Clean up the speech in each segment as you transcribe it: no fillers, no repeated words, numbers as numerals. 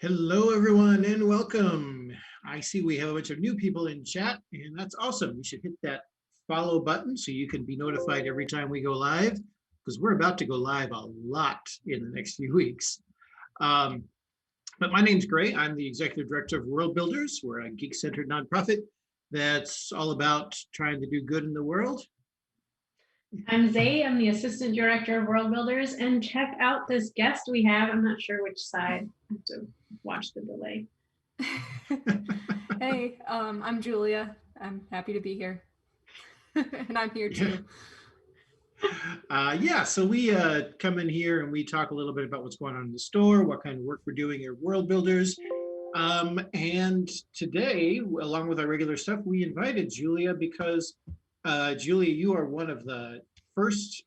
Hello, everyone, and welcome. I see we have a bunch of new people in chat, and that's awesome. You should hit that follow button so you can be notified every time we go live, because we're about to go live a lot in the next few weeks. But my name's Gray. I'm the executive director of Worldbuilders. We're a geek-centered nonprofit that's all about trying to do good in the world. I'm Zay. I'm the assistant director of Worldbuilders, and check out this guest we have. I'm not sure which side. I have to watch the delay. Hey, I'm Julia. I'm happy to be here. And I'm here too. So we come in here and we talk a little bit about what's going on in the store, what kind of work we're doing at Worldbuilders. And today, along with our regular stuff, we invited Julia because Julia, you are one of the first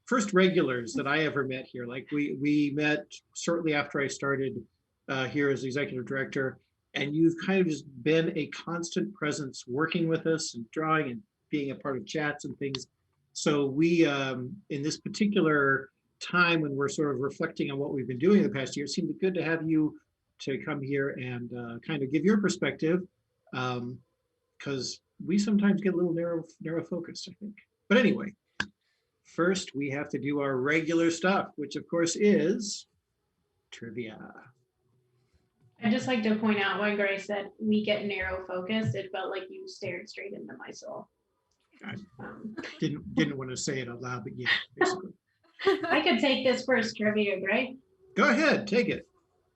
first regulars that I ever met here. Like we met shortly after I started here as executive director, and you've kind of just been a constant presence working with us and drawing and being a part of chats and things. So we, in this particular time when we're sort of reflecting on what we've been doing the past year, it seemed good to have you to come here and kind of give your perspective. Because we sometimes get a little narrow focused, I think. But anyway, first we have to do our regular stuff, which of course is trivia. I'd just like to point out when Grace said we get narrow focused, it felt like you stared straight into my soul. I didn't want to say it out loud, but yeah, basically. I could take this first trivia, Gray. Go ahead, take it.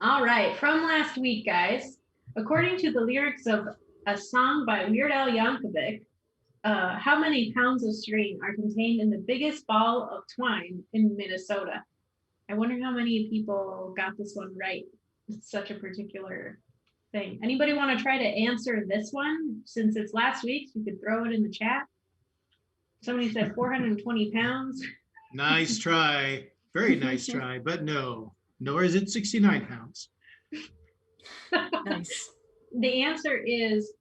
All right, from last week, guys. According to the lyrics of a song by Weird Al Yankovic, how many pounds of string are contained in the biggest ball of twine in Minnesota? I wonder how many people got this one right. It's such a particular thing. Anybody want to try to answer this one? Since it's last week, you could throw it in the chat. Somebody said 420 pounds. Nice try. Very nice try, but no, nor is it 69 pounds. Nice. The answer is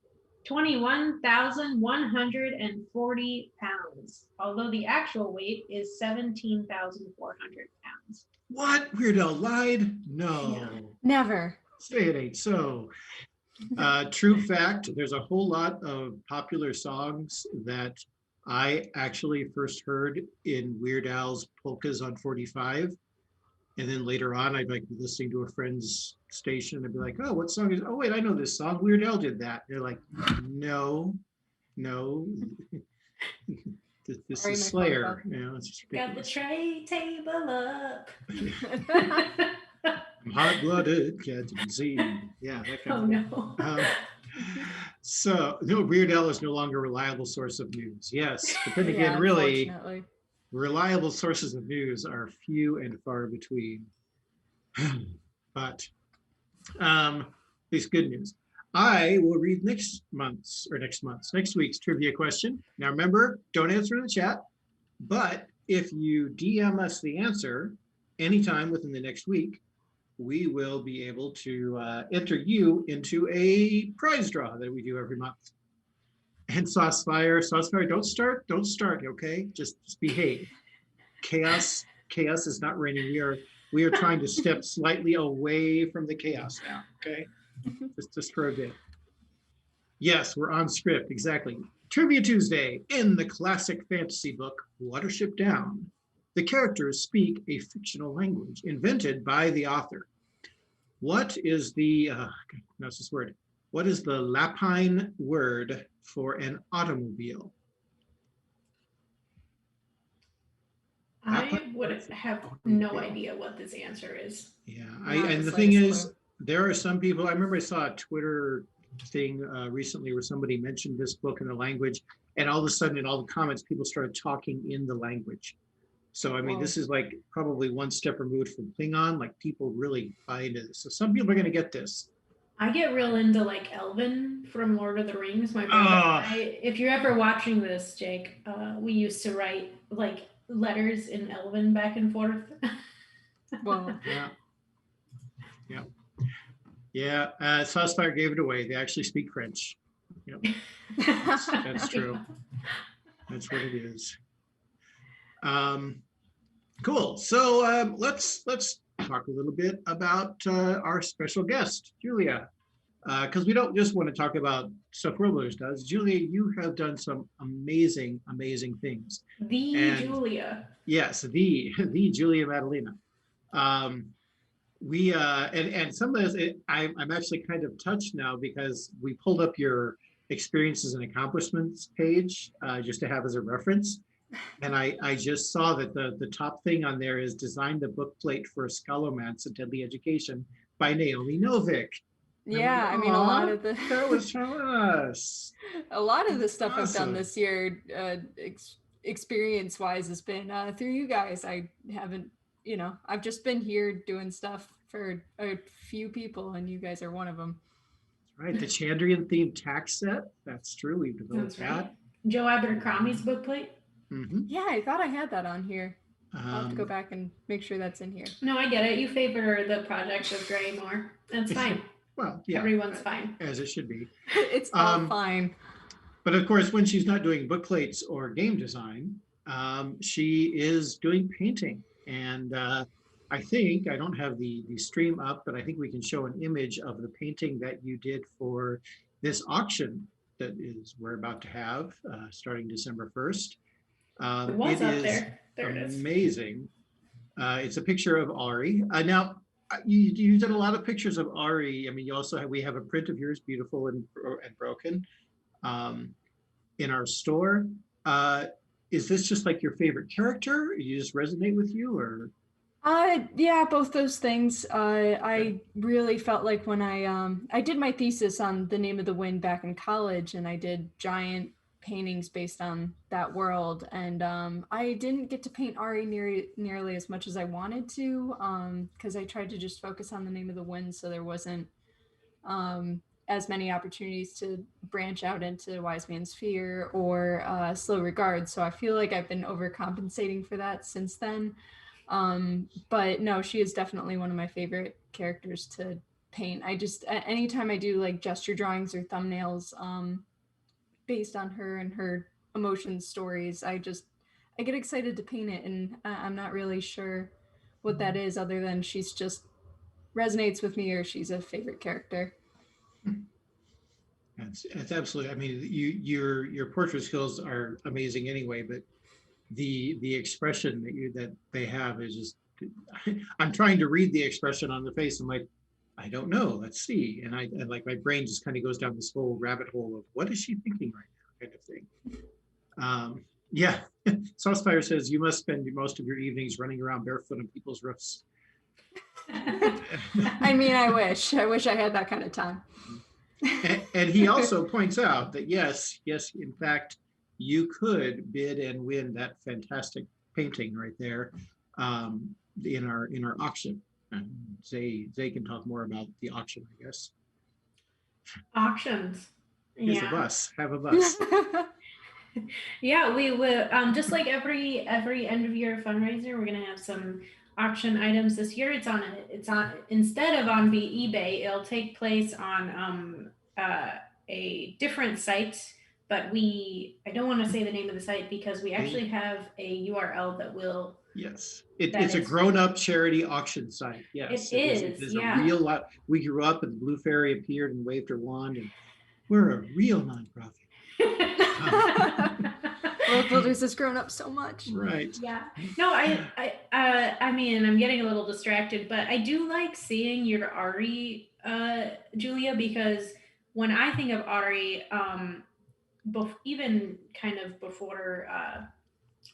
21,140 pounds, although the actual weight is 17,400 pounds. What? Weird Al lied? No. Yeah. Never. Say it ain't so. True fact, there's a whole lot of popular songs that I actually first heard in Weird Al's Polkas on 45. And then later on, I'd like be listening to a friend's station and be like, oh, what song is, oh, wait, I know this song. Weird Al did that. They're like, no. This is Slayer. You know, it's just got the tray table up. I'm hot-blooded, can't you see? Yeah, that kind of no. So, no, Weird Al is no longer a reliable source of news. Yes, but then again, really, reliable sources of news are few and far between. But it's good news. I will read next week's trivia question. Now remember, don't answer in the chat, but if you DM us the answer anytime within the next week, we will be able to enter you into a prize draw that we do every month. And Saucefire, don't start, okay? Just behave. Chaos is not reigning. We are trying to step slightly away from the chaos now, okay? Just for a bit. Yes, we're on script, exactly. Trivia Tuesday. In the classic fantasy book, Watership Down, the characters speak a fictional language invented by the author. What is the, what is the Lapine word for an automobile? I would have no idea what this answer is. Yeah, and the thing is, there are some people, I remember I saw a Twitter thing recently where somebody mentioned this book in the language, and all of a sudden in all the comments, people started talking in the language. So, I mean, this is like probably one step removed from Klingon, like people really buy into this. So some people are gonna get this. I get real into like Elven from Lord of the Rings. My brother, if you're ever watching this, Jake, we used to write like letters in Elven back and forth. Well, yeah. Saucefire gave it away. They actually speak French. Yep. That's true. That's what it is. Cool. So let's talk a little bit about our special guest, Julia. Because we don't just want to talk about stuff Worldbuilders does. Julia, you have done some amazing, amazing things. The And Julia. yes, the Julia Maddalina. Um, we and some of this, I'm actually kind of touched now because we pulled up your experiences and accomplishments page just to have as a reference. And I just saw that the top thing on there is designed the book plate for Scholomance, A Deadly Education by Naomi Novik. Yeah, I mean, a lot of the that was from us. a lot of the stuff I've done Awesome. this year, experience-wise, has been through you guys. I haven't, I've just been here doing stuff for a few people, and you guys are one of them. Right, the Chandrian themed tax set. That's true. We've developed That's right. that. Joe Abercrombie's book plate. Mm-hmm. Yeah, I thought I had that on here. I'll have to go back and make sure that's in here. No, I get it. You favor the project of Gray more. That's fine. Well, yeah. Everyone's fine. As it should be. It's all fine. But of course, when she's not doing book plates or game design, she is doing painting. And I think, I don't have the stream up, but I think we can show an image of the painting that you did for this auction that we're about to have starting December 1st. It was up there. There it is. Amazing. It's a picture of Ari. Now, you did a lot of pictures of Ari. I mean, you also we have a print of yours, beautiful and broken, in our store. Is this just like your favorite character? You just resonate with you, or? Yeah, both those things. I really felt like when I did my thesis on the Name of the Wind back in college, and I did giant paintings based on that world, and I didn't get to paint Ari nearly as much as I wanted to, because I tried to just focus on the Name of the Wind, so there wasn't as many opportunities to branch out into Wise Man's Fear or Slow Regard. So I feel like I've been overcompensating for that since then. But no, she is definitely one of my favorite characters to paint. I just, anytime I do like gesture drawings or thumbnails based on her and her emotions, stories, I get excited to paint it, and I'm not really sure what that is other than she's just resonates with me or she's a favorite character. That's absolutely. I mean, your portrait skills are amazing anyway, but the expression that they have is just. I'm trying to read the expression on the face. I'm like, I don't know. Let's see, and I like my brain just kind of goes down this whole rabbit hole of what is she thinking right now, kind of thing. Yeah, Saucepire says you must spend most of your evenings running around barefoot on people's roofs. I mean, I wish I had that kind of time. And he also points out that yes, in fact, you could bid and win that fantastic painting right there in our auction. And Zay can talk more about the auction, I guess. Auctions. Here's a bus. Have a bus. Yeah, we will. Just like every end of year fundraiser, we're gonna have some auction items this year. It's on instead of on eBay, it'll take place on a different site, but I don't want to say the name of the site because we actually have a URL that will. Yes, it's a grown-up charity auction site. Yes, it is. There's a real lot. We grew up and the Blue Fairy appeared and waved her wand, and we're a real nonprofit. Worldbuilders has grown up so much. Right. Yeah. No, I mean, I'm getting a little distracted, but I do like seeing your Ari, Julia, because when I think of Ari, even kind of before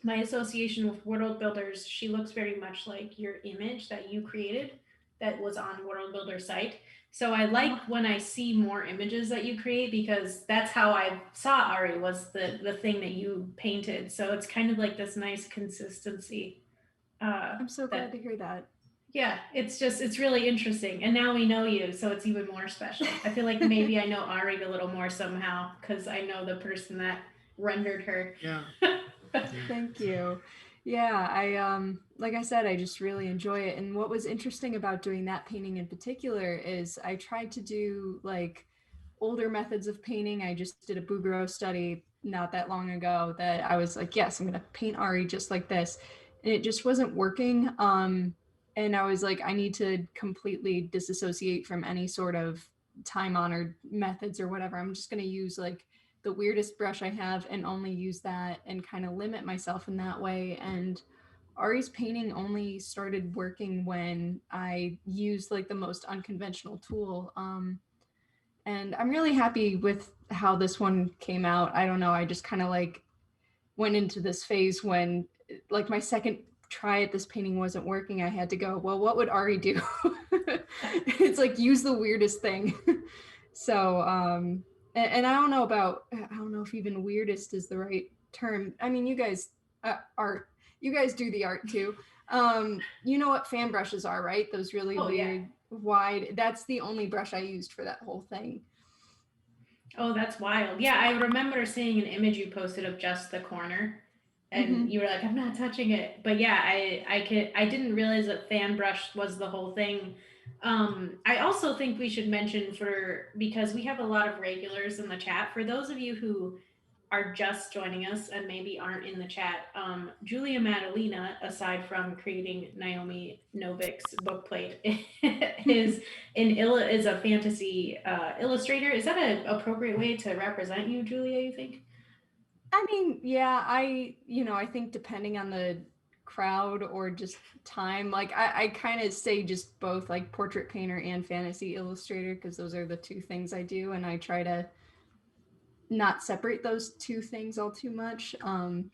my association with Worldbuilders, she looks very much like your image that you created that was on Worldbuilder site. So I like when I see more images that you create, because that's how I saw Ari, was the thing that you painted. So it's kind of like this nice consistency. I'm so glad to hear that. Yeah, it's really interesting. And now we know you, so it's even more special. I feel like maybe I know Ari a little more somehow because I know the person that rendered her. Yeah. Thank you. Yeah, I like I said, I just really enjoy it. And what was interesting about doing that painting in particular is I tried to do like older methods of painting. I just did a Bouguereau study not that long ago that I was like, yes, I'm gonna paint Ari just like this. And it just wasn't working. and I was like, I need to completely disassociate from any sort of time-honored methods or whatever. I'm just going to use like the weirdest brush I have and only use that and kind of limit myself in that way. And Ari's painting only started working when I used like the most unconventional tool. And I'm really happy with how this one came out. I don't know. I just kind of like went into this phase when like my second try at this painting wasn't working. I had to go, well, what would Ari do? It's like use the weirdest thing. So and I don't know if even weirdest is the right term. I mean, you guys art, you guys do the art too. You know what fan brushes are, right? Those really weird wide. That's the only brush I used for that whole thing. Oh, that's wild. Yeah, I remember seeing an image you posted of just the corner, and you were like, "I'm not touching it." But yeah, I didn't realize that fan brush was the whole thing. I also think we should mention because we have a lot of regulars in the chat. For those of you who are just joining us and maybe aren't in the chat, Julia Maddalina, aside from creating Naomi Novik's bookplate, is a fantasy illustrator. Is that an appropriate way to represent you, Julia, you think? I mean, yeah, I think depending on the crowd or just time, like I kind of say just both like portrait painter and fantasy illustrator, because those are the two things I do, and I try to not separate those two things all too much.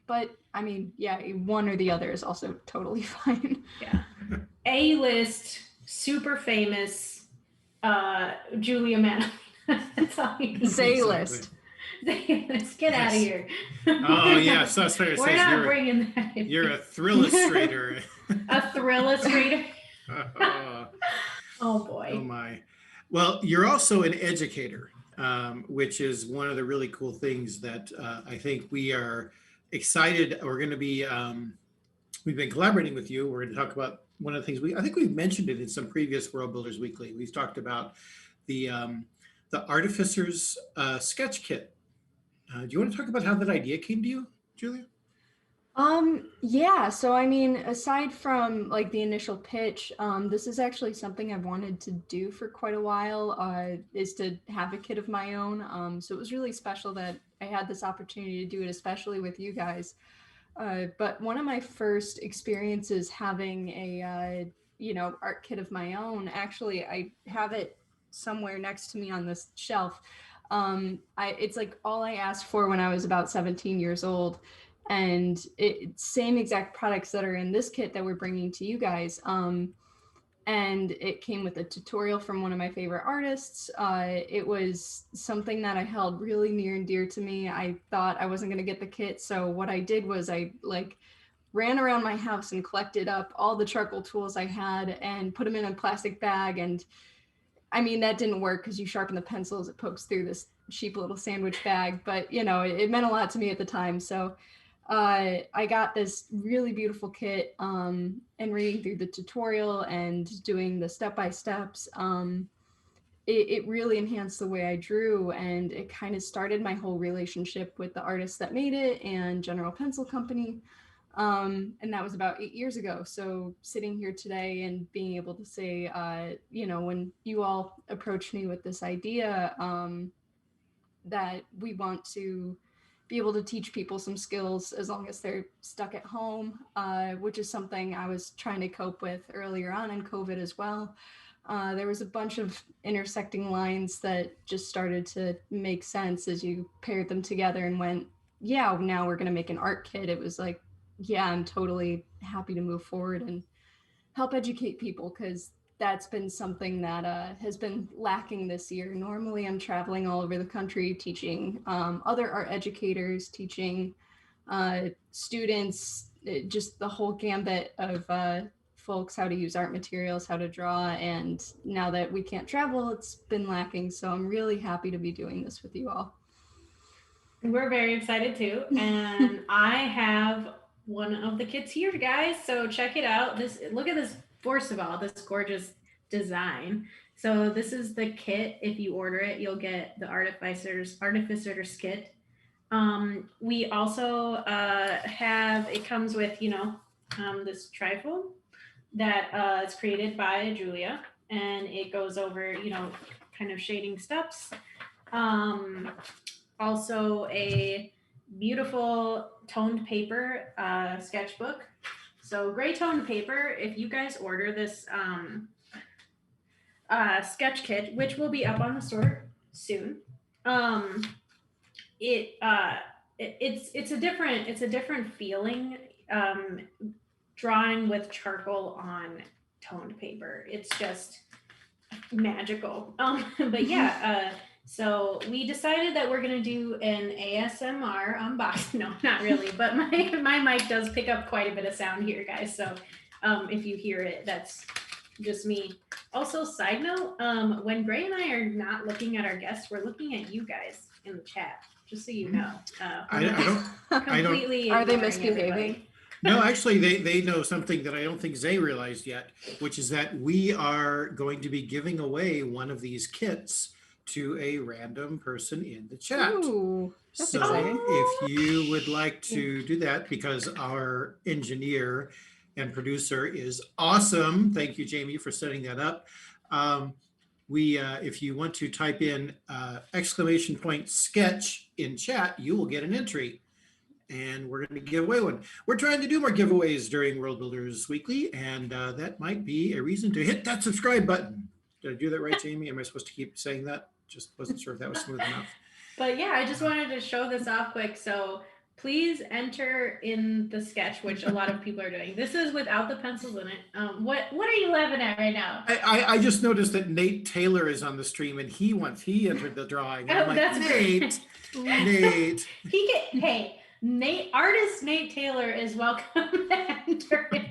But I mean, yeah, one or the other is also totally fine. Yeah. A-list, super famous Julia Maddalina. That's all you can say. List. Let's get out of here. Oh yeah, so that's fair. We're not bringing that in. You're a thrill illustrator. A thrill illustrator. Oh boy. Oh my. Well, you're also an educator, which is one of the really cool things that I think we are excited. We're going to be, we've been collaborating with you. We're going to talk about one of the things I think we've mentioned it in some previous World Builders Weekly. We've talked about the Artificer's sketch kit. Do you want to talk about how that idea came to you, Julia? Yeah, so I mean, aside from like the initial pitch, this is actually something I've wanted to do for quite a while, is to have a kit of my own. So it was really special that I had this opportunity to do it, especially with you guys. But one of my first experiences having a, art kit of my own, actually, I have it somewhere next to me on this shelf. It's like all I asked for when I was about 17 years old. And same exact products that are in this kit that we're bringing to you guys. And it came with a tutorial from one of my favorite artists. It was something that I held really near and dear to me. I thought I wasn't going to get the kit. So what I did was I ran around my house and collected up all the charcoal tools I had and put them in a plastic bag. And I mean, that didn't work because you sharpen the pencils, it pokes through this cheap little sandwich bag. But, it meant a lot to me at the time. So I got this really beautiful kit, and reading through the tutorial and doing the step-by-steps, it really enhanced the way I drew, and it kind of started my whole relationship with the artist that made it and General Pencil Company. And that was about 8 years ago. So sitting here today and being able to say, when you all approached me with this idea, that we want to be able to teach people some skills as long as they're stuck at home, which is something I was trying to cope with earlier on in COVID as well. There was a bunch of intersecting lines that just started to make sense as you paired them together and went, yeah, now we're going to make an art kit. It was like, yeah, I'm totally happy to move forward and help educate people, because that's been something that has been lacking this year. Normally I'm traveling all over the country teaching other art educators, teaching students, just the whole gambit of folks how to use art materials, how to draw. And now that we can't travel, it's been lacking. So I'm really happy to be doing this with you all. We're very excited too. And I have one of the kits here, guys. So check it out. Look at this. First of all, this gorgeous design. So this is the kit. If you order it, you'll get the Artificer's kit. We also have, it comes with, this trifold. that is created by Julia, and it goes over, kind of shading steps. Also a beautiful toned paper sketchbook. So gray toned paper, if you guys order this sketch kit, which will be up on the store soon, it's a different feeling drawing with charcoal on toned paper. It's just magical. But yeah, so we decided that we're gonna do an ASMR unbox. No, not really, but my mic does pick up quite a bit of sound here, guys. So if you hear it, that's just me. Also, side note, when Gray and I are not looking at our guests, we're looking at you guys in the chat, just so you know. I don't. Are they ignoring misbehaving? everybody. No, actually, they know something that I don't think Zay realized yet, which is that we are going to be giving away one of these kits to a random person in the chat. Ooh, that's So exciting. if you would like to do that, because our engineer and producer is awesome. Thank you, Jamie, for setting that up. If you want to type in !sketch in chat, you will get an entry. And we're going to give away one. We're trying to do more giveaways during Worldbuilders Weekly, and that might be a reason to hit that subscribe button. Did I do that right, Jamie? Am I supposed to keep saying that? Just wasn't sure if that was smooth enough. But yeah, I just wanted to show this off quick. So please enter in the sketch, which a lot of people are doing. This is without the pencils in it. What are you laughing at right now? I just noticed that Nate Taylor is on the stream, and he entered the drawing. And I'm like, that's Nate, Nate. Artist Nate Taylor is welcome to enter in.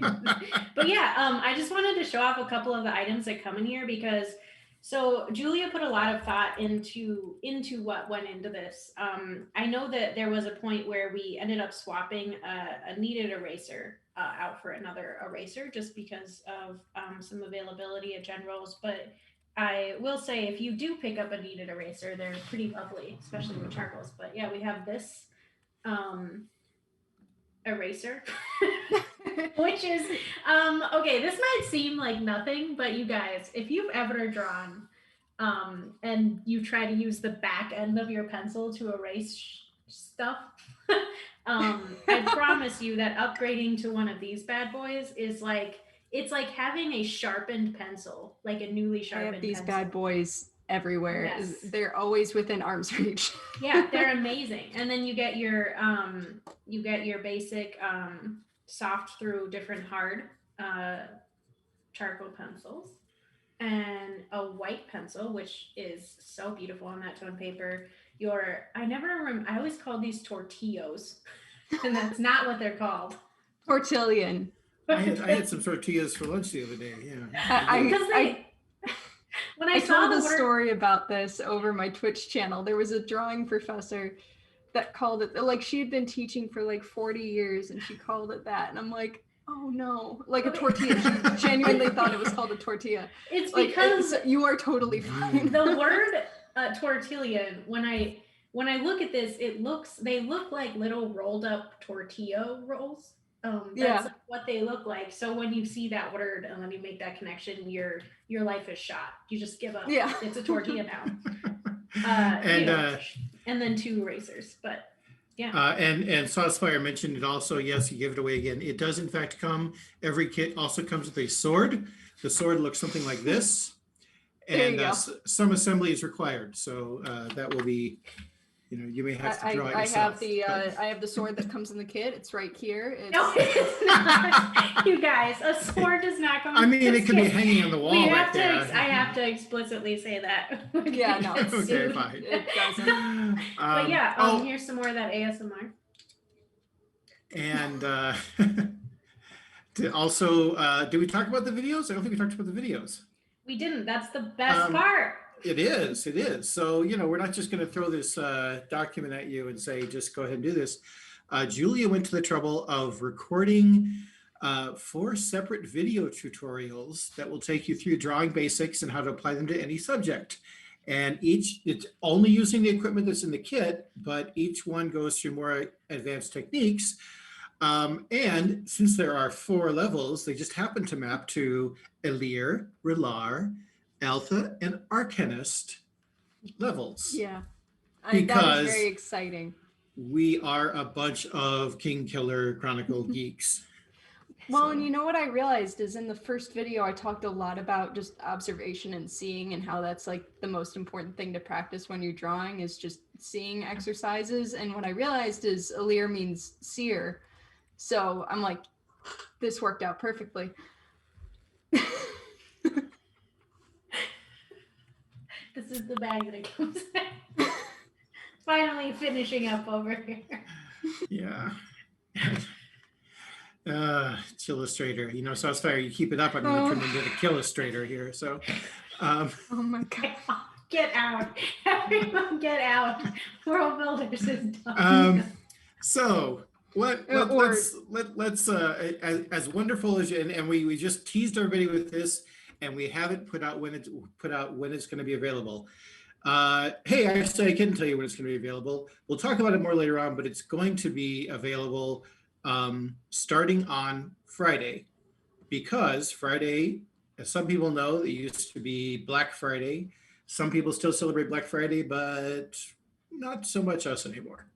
But yeah, I just wanted to show off a couple of the items that come in here, because so Julia put a lot of thought into what went into this. I know that there was a point where we ended up swapping a kneaded eraser out for another eraser, just because of some availability of generals. But I will say, if you do pick up a kneaded eraser, they're pretty lovely, especially with charcoals. But yeah, we have this eraser, which is okay, this might seem like nothing, but you guys, if you've ever drawn and you try to use the back end of your pencil to erase stuff, I promise you that upgrading to one of these bad boys is like, it's like having a sharpened pencil, like a newly sharpened I have these pencil. bad boys everywhere. Yes. They're always within arm's reach. Yeah, they're amazing. And then you get your basic soft through different hard charcoal pencils, and a white pencil, which is so beautiful on that tone paper. I always called these tortillos, and that's not what they're called. Tortillion. I had some tortillas for lunch the other day. Yeah. When I saw told the a word, story about this over my Twitch channel. There was a drawing professor that called it, like, she had been teaching for like 40 years and she called it that. And I'm like, oh no, like a tortilla. She genuinely thought it was called a tortilla. It's like, because you are totally fine. the word tortillion, when I look at this, they look like little rolled up tortilla rolls. That's like what they look like. So when you see that word and then you make that connection, your life is shot. You just give up. Yeah. It's a tortilla now. And then 2 erasers. But yeah. And Saucefire mentioned it also. Yes, you give it away again. It does in fact come. Every kit also comes with a sword. The sword looks something like this, and some assembly is required. So that will be. You may have to draw it yourself. I have the sword that comes in the kit. It's right here. No, it's not. You guys, a sword does not come. I mean, it could be hanging on the wall right there. I have to explicitly say that. Yeah, no. Okay, fine. It doesn't. But yeah, here's some more of that ASMR. And also, did we talk about the videos? I don't think we talked about the videos. We didn't. That's the best part. It is. So, we're not just going to throw this document at you and say, just go ahead and do this. Julia went to the trouble of recording 4 separate video tutorials that will take you through drawing basics and how to apply them to any subject. And it's only using the equipment that's in the kit, but each one goes through more advanced techniques. And since there are 4 levels, they just happen to map to Elir, Relar, Alpha, and Arcanist levels. Yeah. That is Because very exciting. we are a bunch of King Killer Chronicle geeks. Well, and you know what I realized is in the first video, I talked a lot about just observation and seeing and how that's like the most important thing to practice when you're drawing is just seeing exercises. And what I realized is Alir means seer. So I'm like, this worked out perfectly. This is the bag that it comes in. Finally finishing up over here. Yeah. It's Illustrator, so it's fair. You keep it up, I'm going to turn into the Killustrator here. So, oh my God. Get out. Everyone get out. Worldbuilders is done. So let's as wonderful as you, and we just teased everybody with this, and we haven't put out when it's going to be available. Hey, actually, I can tell you when it's going to be available. We'll talk about it more later on, but it's going to be available starting on Friday, because Friday, as some people know, it used to be Black Friday. Some people still celebrate Black Friday, but not so much us anymore.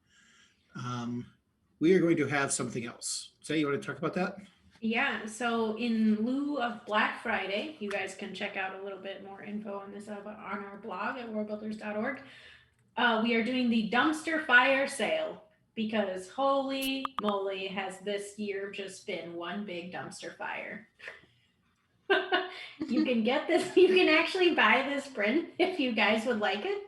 We are going to have something else. Say, you want to talk about that? Yeah, so in lieu of Black Friday, you guys can check out a little bit more info on this on our blog at worldbuilders.org. We are doing the dumpster fire sale, because holy moly has this year just been one big dumpster fire. You can get this, you can actually buy this print if you guys would like it.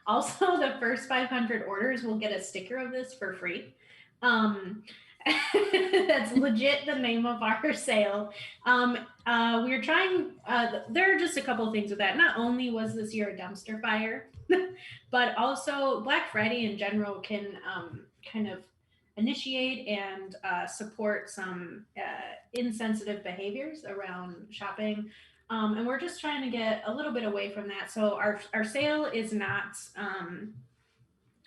Also, the first 500 orders will get a sticker of this for free. That's legit the name of our sale. We're trying, there are just a couple of things with that. Not only was this year a dumpster fire, but also Black Friday in general can kind of initiate and support some insensitive behaviors around shopping. And we're just trying to get a little bit away from that. So our sale is not,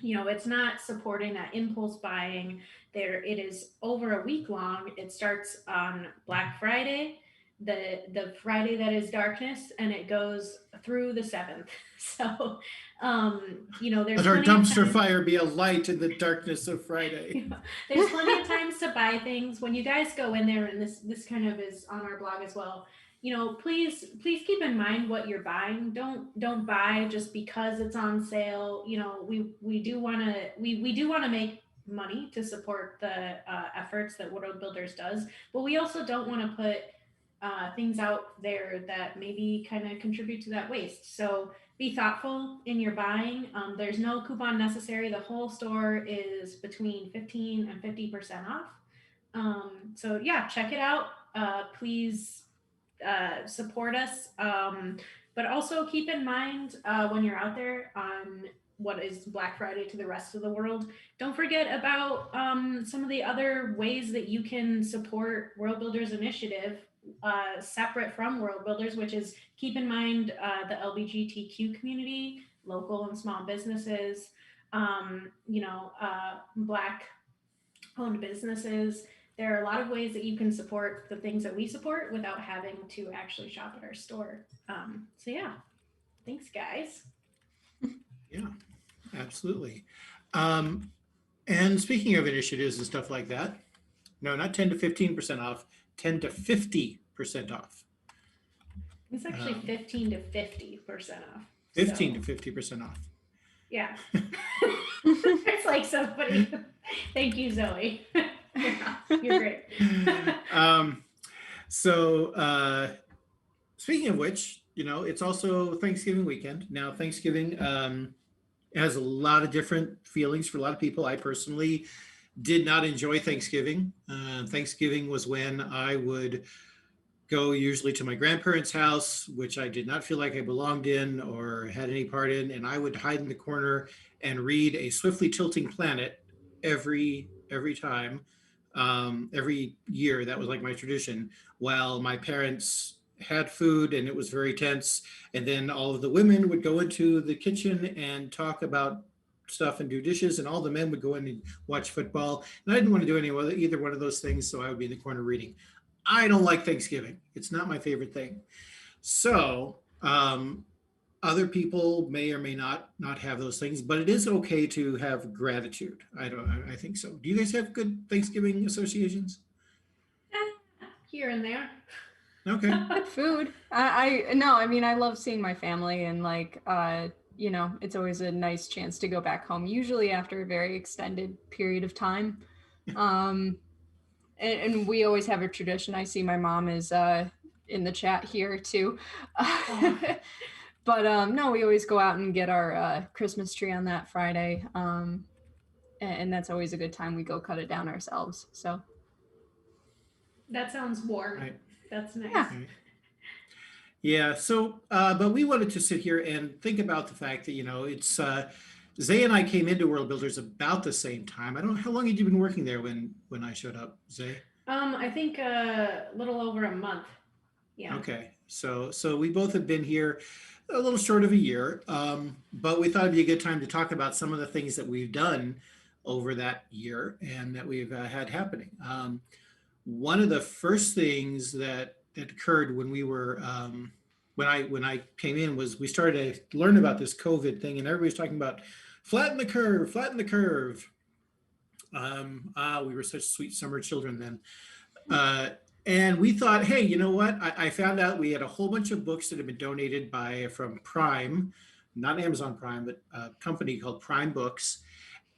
it's not supporting that impulse buying. There, it is over a week long. It starts on Black Friday, the Friday that is darkness, and it goes through the 7th. So, there's let our dumpster fire be a light in the darkness of Friday. There's plenty of times to buy things. When you guys go in there, and this kind of is on our blog as well, please keep in mind what you're buying. Don't buy just because it's on sale. We do want to make money to support the efforts that Worldbuilders does, but we also don't want to put things out there that maybe kind of contribute to that waste. So be thoughtful in your buying. There's no coupon necessary. The whole store is between 15 and 50% off. So yeah, check it out. Please support us. But also keep in mind when you're out there on what is Black Friday to the rest of the world, don't forget about some of the other ways that you can support Worldbuilders initiative separate from Worldbuilders, which is keep in mind the LGBTQ community, local and small businesses, Black owned businesses. There are a lot of ways that you can support the things that we support without having to actually shop at our store. So yeah, thanks guys. Yeah, absolutely. And speaking of initiatives and stuff like that, no, not 10 to 15% off, 10 to 50% off. It's actually 15 to 50% off. 15 to 50% off. Yeah. It's like somebody. Thank you, Zoe. Yeah, you're great. So speaking of which, it's also Thanksgiving weekend. Now, Thanksgiving has a lot of different feelings for a lot of people. I personally did not enjoy Thanksgiving. Thanksgiving was when I would go usually to my grandparents' house, which I did not feel like I belonged in or had any part in, and I would hide in the corner and read A Swiftly Tilting Planet every time. Every year. That was like my tradition, while my parents had food, and it was very tense. And then all of the women would go into the kitchen and talk about stuff and do dishes, and all the men would go in and watch football. And I didn't want to do either one of those things, so I would be in the corner reading. I don't like Thanksgiving. It's not my favorite thing. So other people may or may not have those things, but it is okay to have gratitude. I think so. Do you guys have good Thanksgiving associations? Here and there. Okay. Good food. I no, I mean, I love seeing my family, and like you know, it's always a nice chance to go back home, usually after a very extended period of time. Um and we always have a tradition. I see my mom is in the chat here too. But no, we always go out and get our Christmas tree on that Friday. And that's always a good time. We go cut it down ourselves. So That sounds warm. Right. That's nice. Yeah. Right. Yeah. So, but we wanted to sit here and think about the fact that, it's Zay and I came into Worldbuilders about the same time. I don't know, how long had you been working there when I showed up, Zay? I think a little over a month. Yeah. Okay. So we both have been here a little short of a year, but we thought it'd be a good time to talk about some of the things that we've done over that year and that we've had happening. One of the first things that occurred when we were when I came in was we started to learn about this COVID thing, and everybody's talking about flatten the curve, flatten the curve. We were such sweet summer children then. And we thought, hey, you know what? I found out we had a whole bunch of books that had been donated from Prime, not Amazon Prime, but a company called Prime Books.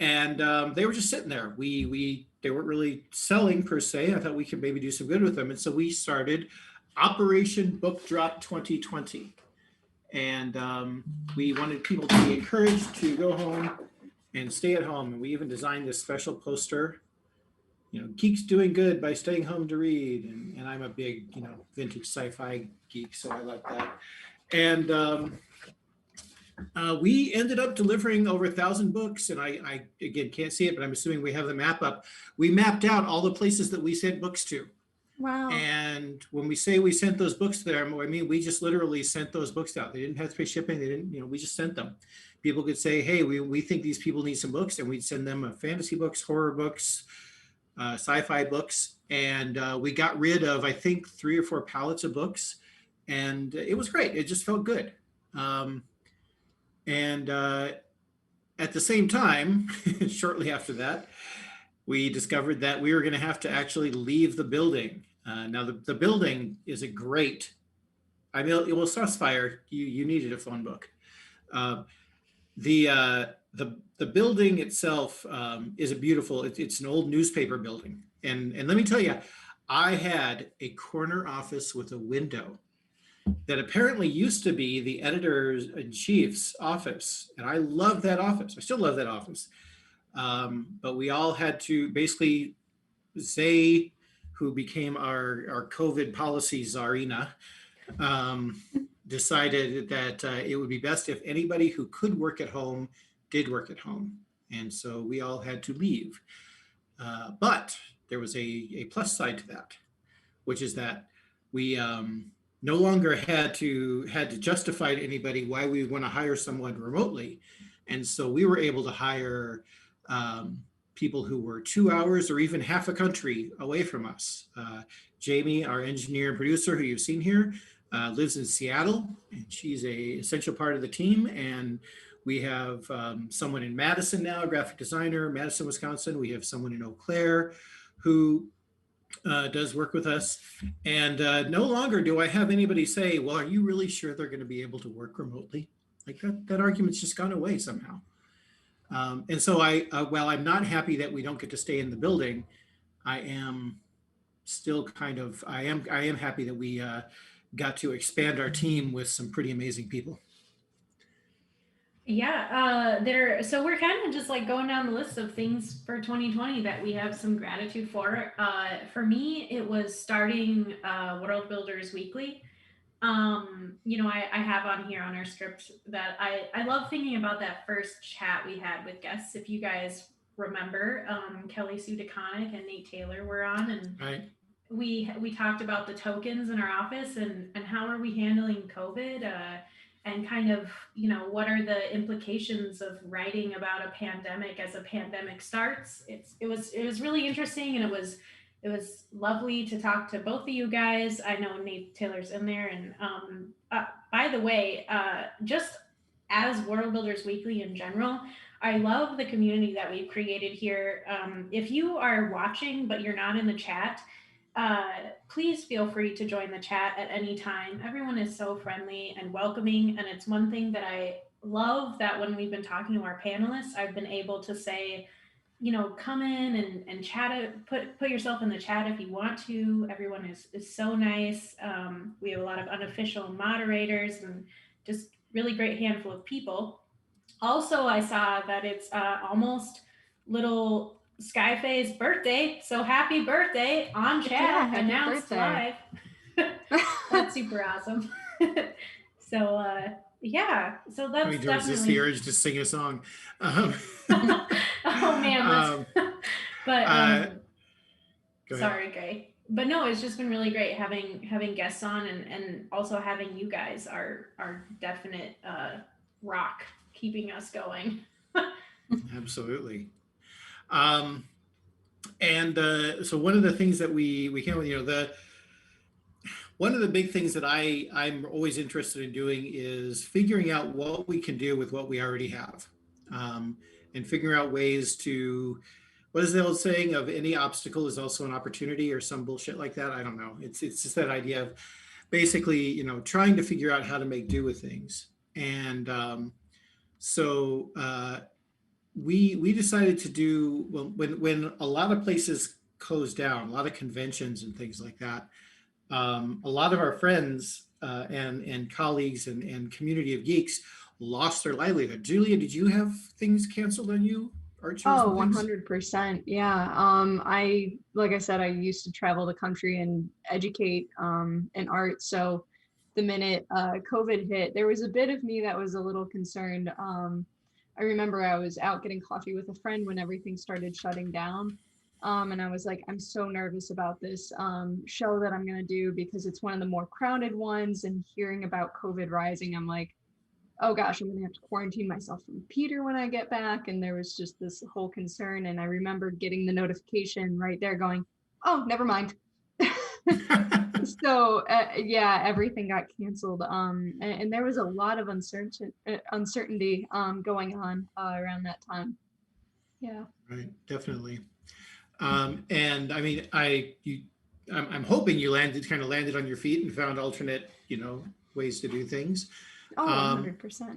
And they were just sitting there. They weren't really selling per se. I thought we could maybe do some good with them. And so we started Operation Book Drop 2020. And we wanted people to be encouraged to go home and stay at home. And we even designed this special poster, geeks doing good by staying home to read. And I'm a big, vintage sci-fi geek, so I like that. And we ended up delivering over 1,000 books. And I again, can't see it, but I'm assuming we have the map up. We mapped out all the places that we sent books to. Wow. And when we say we sent those books there, I mean, we just literally sent those books out. They didn't have to pay shipping. They didn't, we just sent them. People could say, hey, we think these people need some books, and we'd send them fantasy books, horror books, sci-fi books. And we got rid of, I think, 3 or 4 pallets of books. And it was great. It just felt good. And at the same time, shortly after that, we discovered that we were going to have to actually leave the building. Now, the building is a great, well, Saucefire, you needed a phone book. The building itself is a beautiful, it's an old newspaper building. And let me tell you, I had a corner office with a window that apparently used to be the editor-in-chief's office. And I love that office. I still love that office. But we all had to basically, Zay, who became our COVID policy czarina, decided that it would be best if anybody who could work at home did work at home. And so we all had to leave. But there was a plus side to that, which is that we no longer had to justify to anybody why we want to hire someone remotely. And so we were able to hire people who were 2 hours or even half a country away from us. Jamie, our engineer and producer, who you've seen here, lives in Seattle, and she's an essential part of the team. And we have someone in Madison now, a graphic designer, Madison, Wisconsin. We have someone in Eau Claire who does work with us. And no longer do I have anybody say, well, are you really sure they're going to be able to work remotely? Like that argument's just gone away somehow. And so while I'm not happy that we don't get to stay in the building, I am still I am happy that we got to expand our team with some pretty amazing people. Yeah, so we're kind of just like going down the list of things for 2020 that we have some gratitude for. For me, it was starting Worldbuilders Weekly. I have on here on our script that I love thinking about that first chat we had with guests. If you guys remember, Kelly Sue DeConnick and Nate Taylor were on, and Right. we talked about the tokens in our office and how are we handling COVID. and kind of, what are the implications of writing about a pandemic as a pandemic starts. It was really interesting, and it was lovely to talk to both of you guys. I know Nate Taylor's in there, and by the way, just as Worldbuilders Weekly in general, I love the community that we've created here. If you are watching but you're not in the chat, please feel free to join the chat at any time. Everyone is so friendly and welcoming, and it's one thing that I love, that when we've been talking to our panelists, I've been able to say, come in and chat, put yourself in the chat if you want to. Everyone is so nice. We have a lot of unofficial moderators and just really great handful of people. Also, I saw that it's almost little Skyfae's birthday, so happy birthday on chat. Yeah, happy announced birthday. live. That's super awesome. So yeah, so that's Does definitely. this the urge to sing a song? Oh man, but sorry, Gray. But no, it's just been really great having guests on, and also having you guys are definite rock keeping us going. Absolutely. And so one of the things that we came with, one of the big things that I'm always interested in doing is figuring out what we can do with what we already have, and figuring out ways to, what is the old saying of any obstacle is also an opportunity, or some bullshit like that? I don't know. It's just that idea of basically, trying to figure out how to make do with things. And so we decided to do, well, when a lot of places closed down, a lot of conventions and things like that, a lot of our friends and colleagues and community of geeks lost their livelihood. Julia, did you have things canceled on you? Art shows? Oh, 100%. Yeah. Like I said, I used to travel the country and educate in art. So the minute COVID hit, there was a bit of me that was a little concerned. I remember I was out getting coffee with a friend when everything started shutting down. And I was like, I'm so nervous about this show that I'm going to do, because it's one of the more crowded ones. And hearing about COVID rising, I'm like, oh gosh, I'm going to have to quarantine myself from Peter when I get back. And there was just this whole concern. And I remember getting the notification right there going, oh, never mind. So yeah, everything got canceled. And there was a lot of uncertainty going on around that time. Yeah. Right, definitely. And I mean, I'm hoping you kind of landed on your feet and found alternate, ways to do things. Oh, 100%.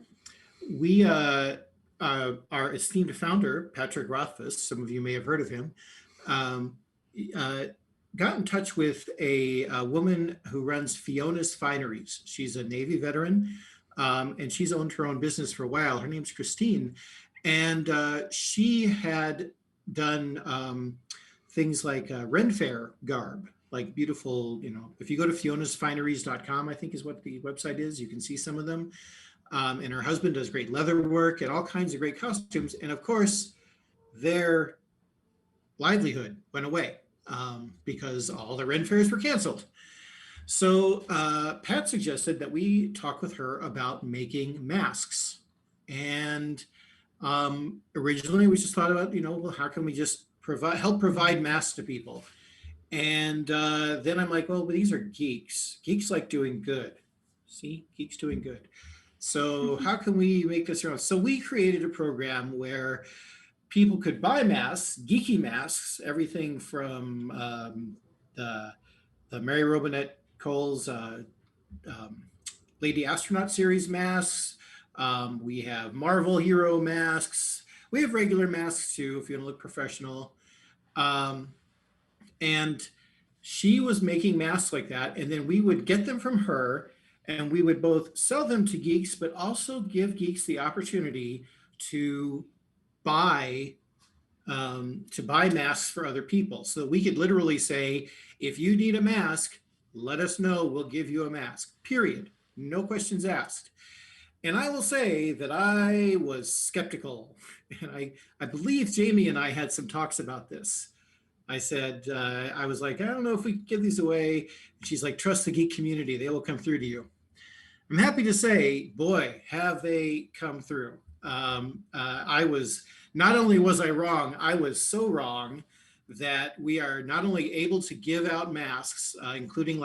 We, our esteemed founder, Patrick Rothfuss, some of you may have heard of him, got in touch with a woman who runs Fiona's Fineries. She's a Navy veteran, and she's owned her own business for a while. Her name's Christine. And she had done things like Ren Fair garb, like beautiful, if you go to fionasfineries.com, I think is what the website is, you can see some of them. And her husband does great leather work and all kinds of great costumes. And of course, their livelihood went away because all the Ren Fairs were canceled. So Pat suggested that we talk with her about making masks. And originally we just thought about, well, how can we just help provide masks to people? And then I'm like, well, but these are geeks. Geeks like doing good. See, geeks doing good. So how can we make this around? So we created a program where people could buy masks, geeky masks, everything from the Mary Robinette Cole's Lady Astronaut series masks. We have Marvel hero masks. We have regular masks too, if you want to look professional. And she was making masks like that. And then we would get them from her, and we would both sell them to geeks, but also give geeks the opportunity to buy masks for other people. So we could literally say, if you need a mask, let us know, we'll give you a mask, period. No questions asked. And I will say that I was skeptical. And I believe Jamie and I had some talks about this. I said, I was like, I don't know if we can give these away. And she's like, trust the geek community. They will come through to you. I'm happy to say, boy, have they come through. I was, not only was I wrong, I was so wrong that we are not only able to give out masks, including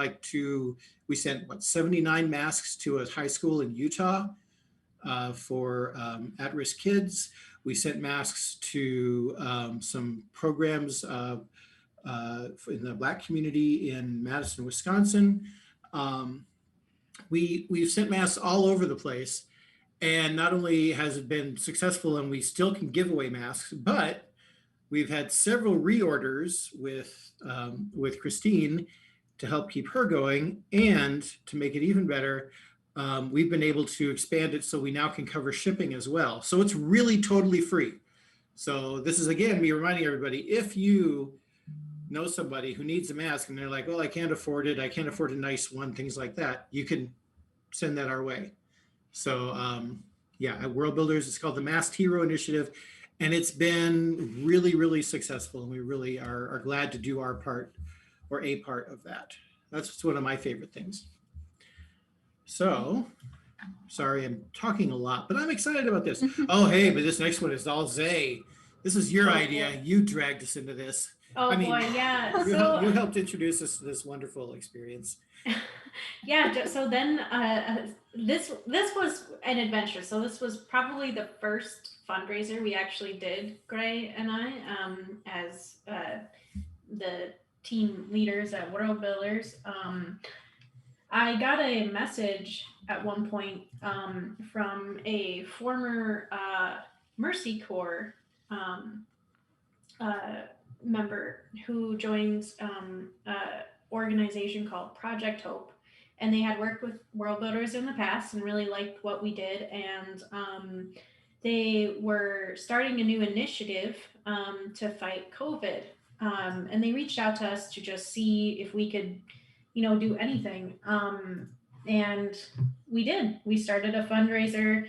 we sent 79 masks to a high school in Utah for at-risk kids. We sent masks to some programs in the Black community in Madison, Wisconsin. Um, we've sent masks all over the place, and not only has it been successful and we still can give away masks, but we've had several reorders with Christine to help keep her going, and to make it even better, we've been able to expand it so we now can cover shipping as well. So it's really totally free. So this is, again, me reminding everybody, if you know somebody who needs a mask and they're like, well, I can't afford it, I can't afford a nice one, things like that, you can send that our way. So yeah, at Worldbuilders, it's called the Masked Hero Initiative, and it's been really, really successful. And we really are glad to do our part, or a part of that. That's one of my favorite things. So, sorry, I'm talking a lot, but I'm excited about this. Oh, hey, but this next one is all Zay. This is your idea. You dragged us into this. Oh, I mean, boy, yeah. You helped introduce us to this wonderful experience. Yeah, so then this was an adventure. So this was probably the first fundraiser we actually did, Gray and I, as the team leaders at Worldbuilders. I got a message at one point from a former Mercy Corps member who joined an organization called Project Hope. And they had worked with Worldbuilders in the past and really liked what we did. And they were starting a new initiative to fight COVID. And they reached out to us to just see if we could, do anything. And we did. We started a fundraiser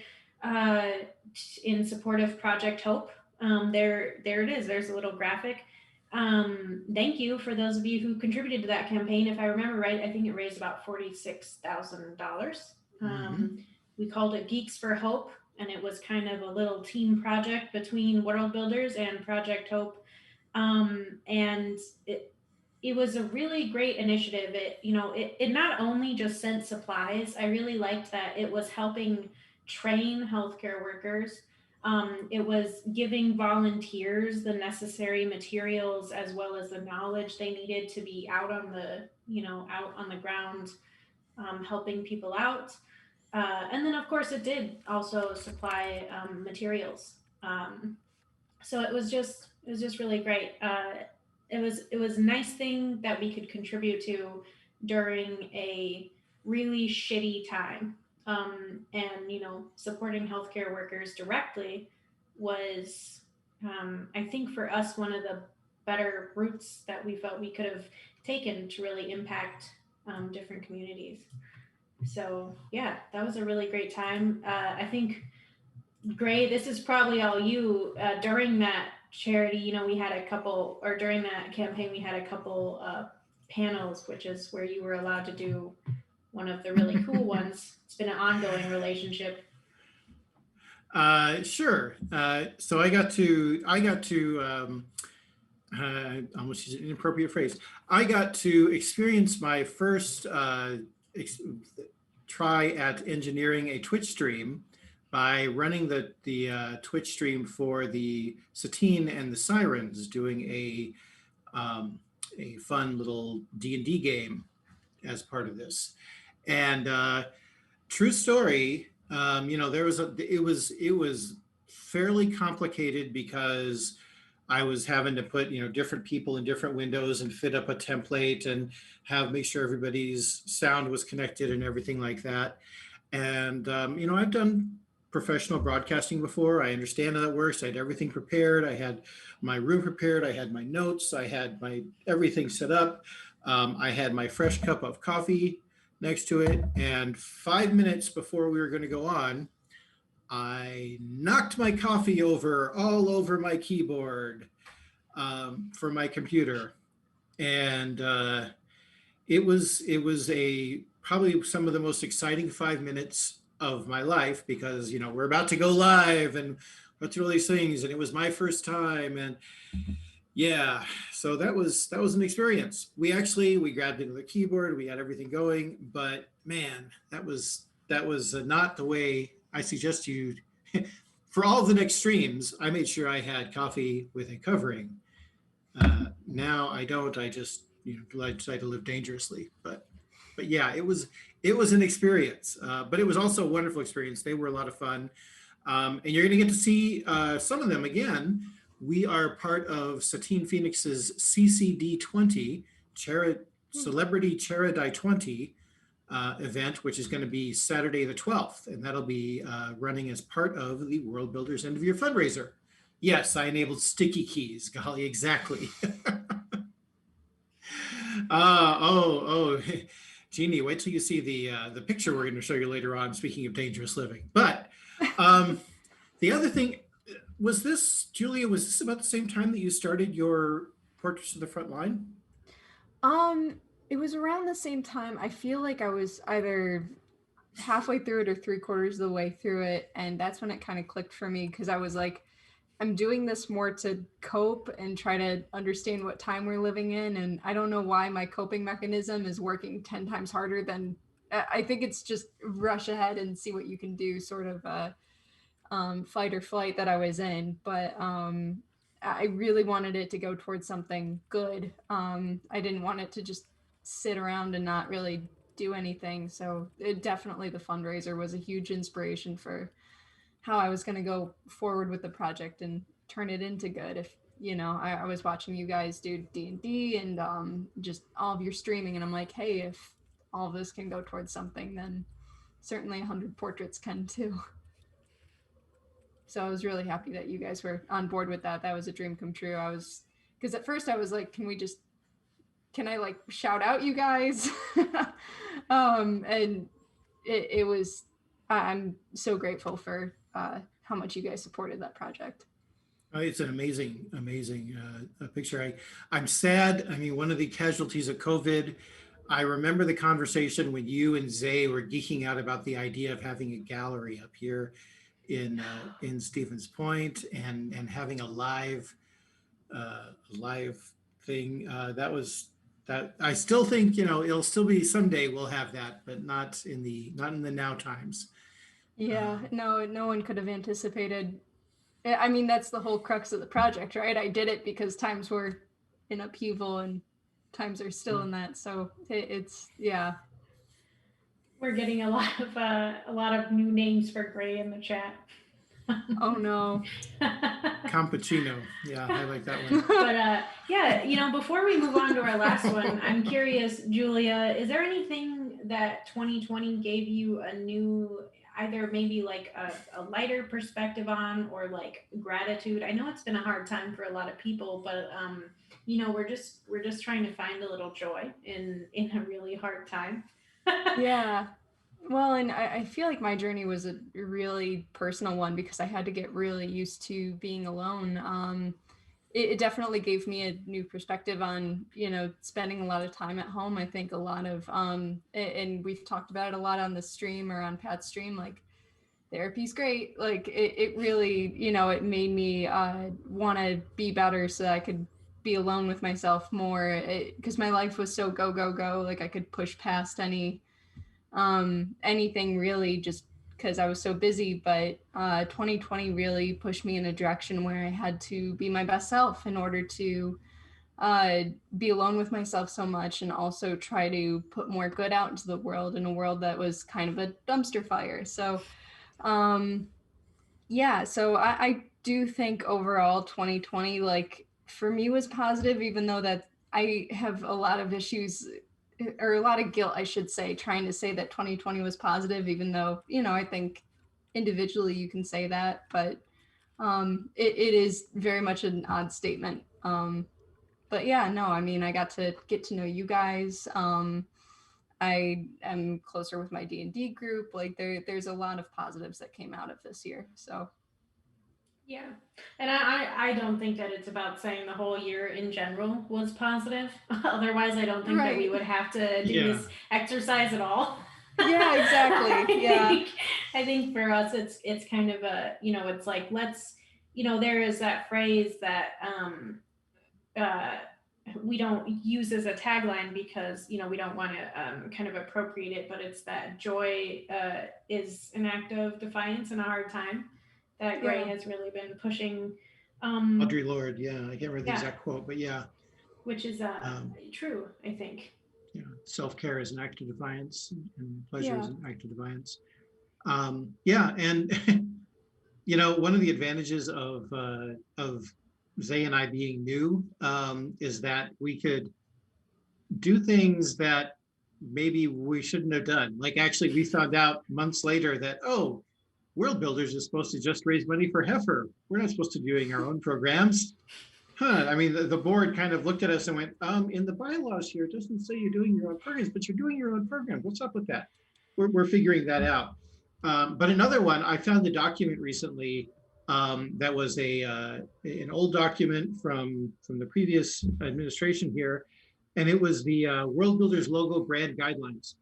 in support of Project Hope. There it is. There's a little graphic. Thank you for those of you who contributed to that campaign. If I remember right, I think it raised about $46,000. We called it Geeks for Hope, and it was kind of a little team project between Worldbuilders and Project Hope. And it was a really great initiative. It not only just sent supplies. I really liked that it was helping train healthcare workers. It was giving volunteers the necessary materials as well as the knowledge they needed to be out on the ground, helping people out. And then of course it did also supply materials. So it was just really great. It was a nice thing that we could contribute to during a really shitty time. And supporting healthcare workers directly was, I think for us, one of the better routes that we felt we could have taken to really impact different communities. So yeah, that was a really great time. I think, Gray, this is probably all you. During that charity, we had a couple, or during that campaign, we had a couple panels, which is where you were allowed to do one of the really cool ones. It's been an ongoing relationship. Sure. So I got to almost use an inappropriate phrase. I got to experience my first try at engineering a Twitch stream by running the Twitch stream for the Satine and the Sirens, doing a fun little D&D game as part of this. And true story, it was fairly complicated because I was having to put different people in different windows and fit up a template and make sure everybody's sound was connected and everything like that. And I've done professional broadcasting before. I understand how that works. I had everything prepared. I had my room prepared. I had my notes. I had my everything set up. I had my fresh cup of coffee next to it. And 5 minutes before we were going to go on, I knocked my coffee all over my keyboard for my computer. And it was a probably some of the most exciting 5 minutes of my life because, we're about to go live and what's all these things. And it was my first time. And yeah, so that was an experience. We grabbed into the keyboard, we had everything going, but man, that was not the way I suggest you. For all the next streams, I made sure I had coffee with a covering. Now I don't. I just I decide to live dangerously. But yeah, it was an experience. But it was also a wonderful experience. They were a lot of fun, and you're going to get to see some of them again. We are part of Satine Phoenix's CCD 20 Celebrity Charity 20 event, which is going to be Saturday the 12th, and that'll be running as part of the Worldbuilders end of year fundraiser. Yes, I enabled sticky keys. Golly, exactly. Oh, Jeannie, wait till you see the picture we're going to show you later on. Speaking of dangerous living, but the other thing was this, Julia. Was this about the same time that you started your Portraits of the Front Line? It was around the same time. I feel like I was either halfway through it or 3/4 of the way through it, and that's when it kind of clicked for me because I was like, I'm doing this more to cope and try to understand what time we're living in, and I don't know why my coping mechanism is working 10 times harder than I think it's just rush ahead and see what you can do, sort of fight or flight that I was in. But I really wanted it to go towards something good. I didn't want it to just sit around and not really do anything. So definitely the fundraiser was a huge inspiration for how I was going to go forward with the project and turn it into good. If I was watching you guys do D&D and just all of your streaming, and I'm like, hey, if all of this can go towards something, then certainly 100 portraits can too. So I was really happy that you guys were on board with that. That was a dream come true. Because at first I was like, can I like shout out you guys? And it was, I'm so grateful for how much you guys supported that project. It's an amazing, amazing picture. I'm sad. I mean, one of the casualties of COVID, I remember the conversation when you and Zay were geeking out about the idea of having a gallery up here in Stevens Point and having a live thing. That I still think it'll still be someday we'll have that, but not in the now times. Yeah, no one could have anticipated. I mean, that's the whole crux of the project, right? I did it because times were in upheaval and times are still in that. So it's yeah. We're getting a lot of new names for Gray in the chat. Oh no. Camppuccino. Yeah, I like that one. But yeah, before we move on to our last one, I'm curious, Julia, is there anything that 2020 gave you a new, either maybe like a lighter perspective on, or like gratitude? I know it's been a hard time for a lot of people, but we're just trying to find a little joy in a really hard time. Yeah. Well, and I feel like my journey was a really personal one because I had to get really used to being alone. It definitely gave me a new perspective on, spending a lot of time at home. I think a lot of, and we've talked about it a lot on the stream or on Pat's stream, like therapy's great. Like it really, it made me want to be better so that I could be alone with myself more because my life was so go, go, go. Like I could push past anything really just because I was so busy. But 2020 really pushed me in a direction where I had to be my best self in order to be alone with myself so much and also try to put more good out into the world, in a world that was kind of a dumpster fire. So yeah, so I do think overall 2020, like for me, was positive, even though that I have a lot of issues or a lot of guilt, I should say, trying to say that 2020 was positive, even though, I think individually you can say that, but it is very much an odd statement. But yeah, no, I mean, I got to get to know you guys. I am closer with my D&D group. Like there's a lot of positives that came out of this year. So Yeah. And I don't think that it's about saying the whole year in general was positive. Otherwise, I don't think that we Right. would have to do Yeah. this exercise at all. Yeah, exactly. I Yeah. think I think for us it's kind of a, it's like, let's, there is that phrase that uh we don't use as a tagline because we don't want to kind of appropriate it, but it's that joy is an act of defiance in a hard time that Gray Yeah. has really been pushing. Audre Lorde, yeah, I can't remember the Yeah, exact quote, but yeah, which is um, true, I think. yeah, self-care is an act of defiance, and pleasure is Yeah. an act of defiance. Yeah, and one of the advantages of Zay and I being new is that we could do things that maybe we shouldn't have done. Like, actually, we found out months later that, oh, Worldbuilders is supposed to just raise money for Heifer. We're not supposed to be doing our own programs. Huh. I mean, the board kind of looked at us and went, in the bylaws here, it doesn't say you're doing your own programs, but you're doing your own programs. What's up with that? We're figuring that out. But another one, I found the document recently that was an old document from the previous administration here, and it was the Worldbuilders logo brand guidelines.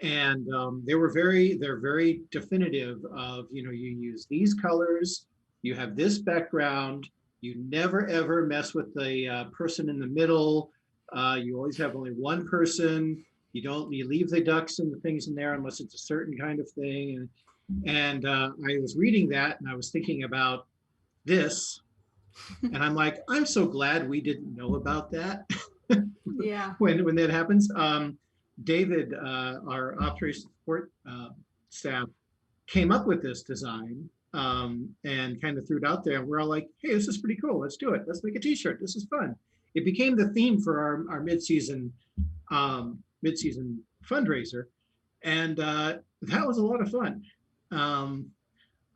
And they're very definitive of, you use these colors, you have this background, you never ever mess with the person in the middle. You always have only one person. You leave the ducks and the things in there unless it's a certain kind of thing. And I was reading that and I was thinking about this, and I'm like, I'm so glad we didn't know about that Yeah. when that happens. David, our operations support staff, came up with this design and kind of threw it out there. And we're all like, hey, this is pretty cool. Let's do it. Let's make a t-shirt. This is fun. It became the theme for our mid-season fundraiser. And that was a lot of fun.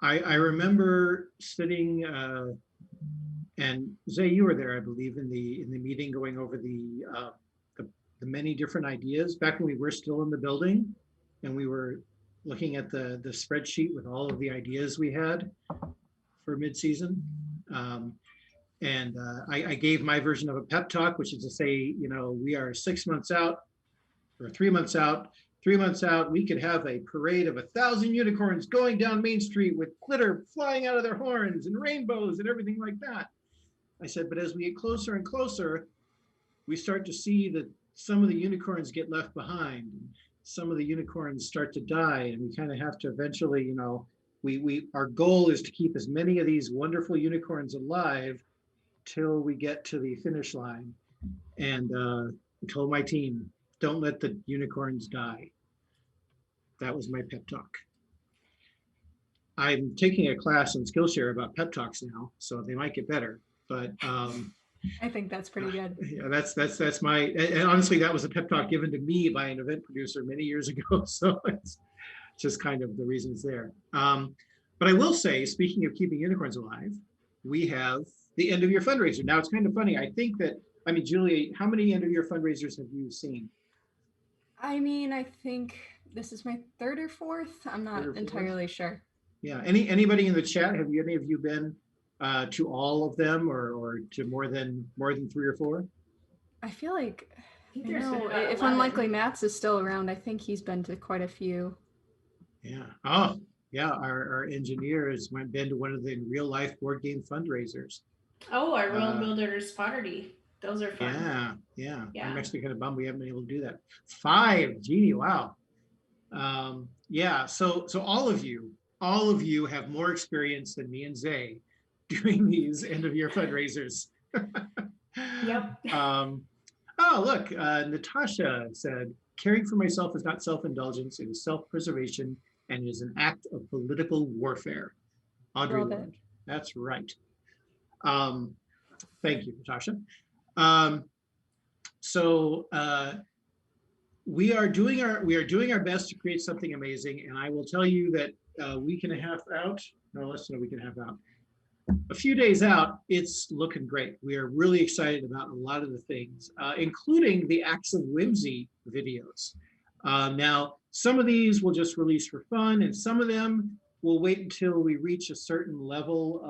I remember sitting and Zay, you were there, I believe, in the meeting going over the many different ideas back when we were still in the building, and we were looking at the spreadsheet with all of the ideas we had for mid-season. And I gave my version of a pep talk, which is to say, we are 6 months out or 3 months out. 3 months out, we could have a parade of 1,000 unicorns going down Main Street with glitter flying out of their horns and rainbows and everything like that. I said, but as we get closer and closer, we start to see that some of the unicorns get left behind. Some of the unicorns start to die, and we kind of have to eventually, our goal is to keep as many of these wonderful unicorns alive till we get to the finish line. And I told my team, don't let the unicorns die. That was my pep talk. I'm taking a class on Skillshare about pep talks now, so they might get better. But I think that's pretty good. yeah, that's my, and honestly, that was a pep talk given to me by an event producer many years ago. So it's just kind of the reasons there. But I will say, speaking of keeping unicorns alive, we have the end of year fundraiser. Now it's kind of funny. I think that, Julia, how many end of year fundraisers have you seen? I think this is my third or fourth. I'm not entirely sure. Yeah. Anybody in the chat? Have any of you been to all of them, or to more than 3 or 4? I feel like, If if Unlikely Matt's is still around, I think he's been to quite a few. Yeah. Oh, yeah. Our engineer has been to one of the real life board game fundraisers. Oh, our Worldbuilders pottery. Those are fun. Yeah. Yeah. I'm actually kind of bummed we haven't been able to do that. 5, gee, wow. Yeah. So all of you have more experience than me and Zay doing these end of year fundraisers. Yep. Oh, look, Natasha said, caring for myself is not self-indulgence, it is self-preservation, and it is an act of political warfare. Audre Lorde. That's right. Thank you, Natasha. So we are doing our best to create something amazing, and I will tell you that a week and a half out, no less than a week and a half out, a few days out, it's looking great. We are really excited about a lot of the things, including the Acts of Whimsy videos. Now, some of these we'll just release for fun, and some of them we'll wait until we reach a certain level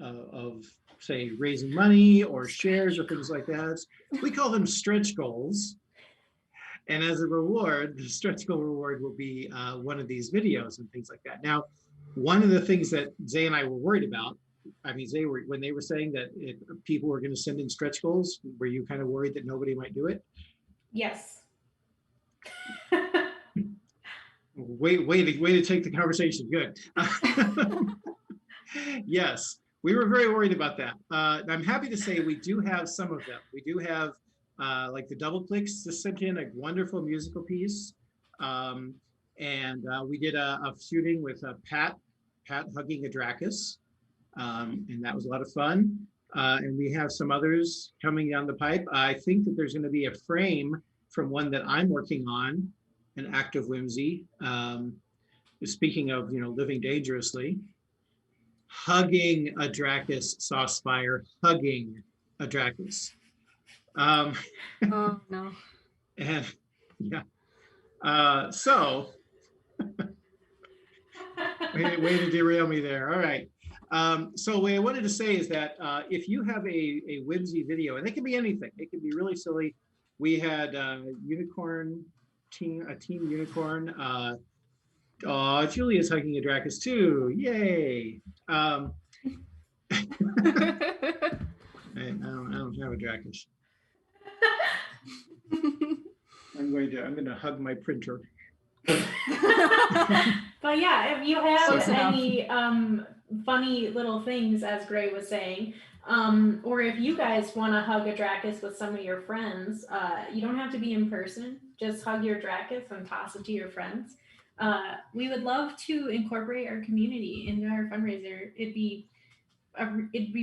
of say raising money or shares or things like that. We call them stretch goals. And as a reward, the stretch goal reward will be one of these videos and things like that. Now, one of the things that Zay and I were worried about, I mean, Zay, when they were saying that people were going to send in stretch goals, were you kind of worried that nobody might do it? Yes. Way to take the conversation. Good. Yes, we were very worried about that. I'm happy to say we do have some of them. We do have like the Double Clicks just sent in a wonderful musical piece. And we did a shooting with Pat hugging a Dracus. And that was a lot of fun. And we have some others coming down the pipe. I think that there's going to be a frame from one that I'm working on, an act of whimsy. Speaking of, living dangerously, hugging a Dracus, Saucefire, hugging a Dracus. Oh no. And yeah. So way to derail me there. All right. So what I wanted to say is that if you have a whimsy video, and it can be anything, it can be really silly. We had unicorn team, a team unicorn. Julia's hugging a Dracus too. Yay! I don't have a Dracus. I'm going to hug my printer. But yeah, if you have any funny little things, as Gray was saying, or if you guys want to hug a Dracus with some of your friends, you don't have to be in person. Just hug your Dracus and toss it to your friends. We would love to incorporate our community into our fundraiser. It'd be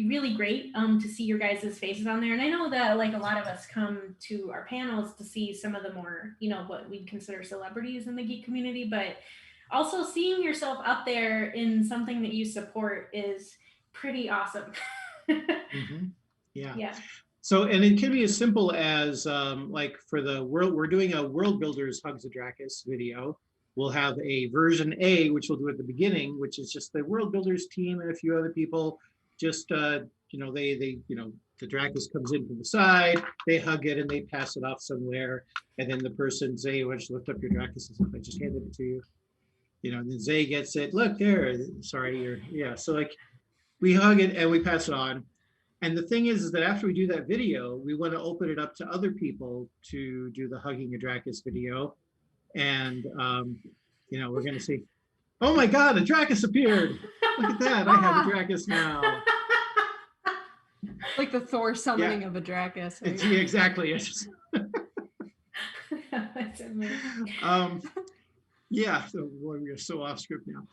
really great to see your guys' faces on there. And I know that like a lot of us come to our panels to see some of the more, what we'd consider celebrities in the geek community, but also seeing yourself up there in something that you support is pretty awesome. Mm-hmm. Yeah. So, and it can be as simple as like for the world, we're doing a Worldbuilders Hugs a Dracus video. We'll have a version A, which we'll do at the beginning, which is just the Worldbuilders team and a few other people. Just the Dracus comes in from the side, they hug it and they pass it off somewhere, and then the person, Zay, why don't you lift up your Dracus as if I just handed it to you, and then Zay gets it. Look there, sorry, so like we hug it and we pass it on. And the thing is that after we do that video, we want to open it up to other people to do the hugging a Dracus video, and we're going to see. Oh my God, a Dracus appeared. Look at that, I have a Dracus now. Like the Thor summoning of a Dracus. Right? Yeah, exactly. That's amazing. So boy, we are so off script now.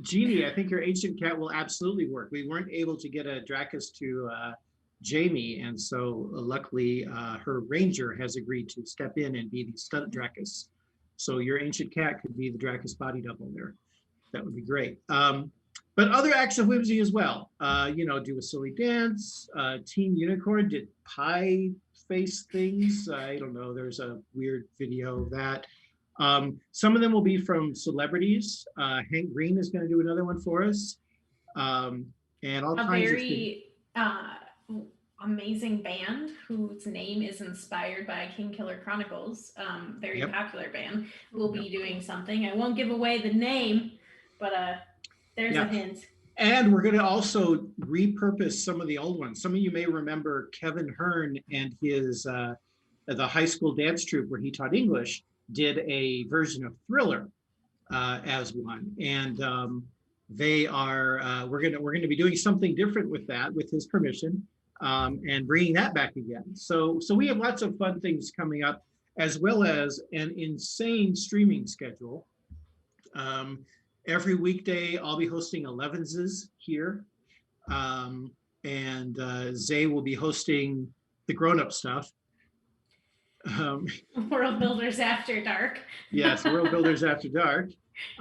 Jeannie, I think your ancient cat will absolutely work. We weren't able to get a Dracus to Jamie, and so luckily her ranger has agreed to step in and be the stunt Dracus. So your ancient cat could be the Dracus body double there. That would be great. But other acts of whimsy as well. Do a silly dance. Team Unicorn did pie face things. I don't know. There's a weird video of that. Some of them will be from celebrities. Hank Green is going to do another one for us. And all kinds of things. Amazing band whose name is inspired by King Killer Chronicles, very popular band, will be doing something. I won't give away the name, but there's a hint. And we're going to also repurpose some of the old ones. Some of you may remember Kevin Hearn and his the high school dance troupe where he taught English did a version of Thriller as one, and they are we're going to be doing something different with that, with his permission. And bringing that back again. So we have lots of fun things coming up, as well as an insane streaming schedule. Every weekday, I'll be hosting 11s here. And Zay will be hosting the grown-up stuff. Worldbuilders After Dark. Yes, Worldbuilders After Dark.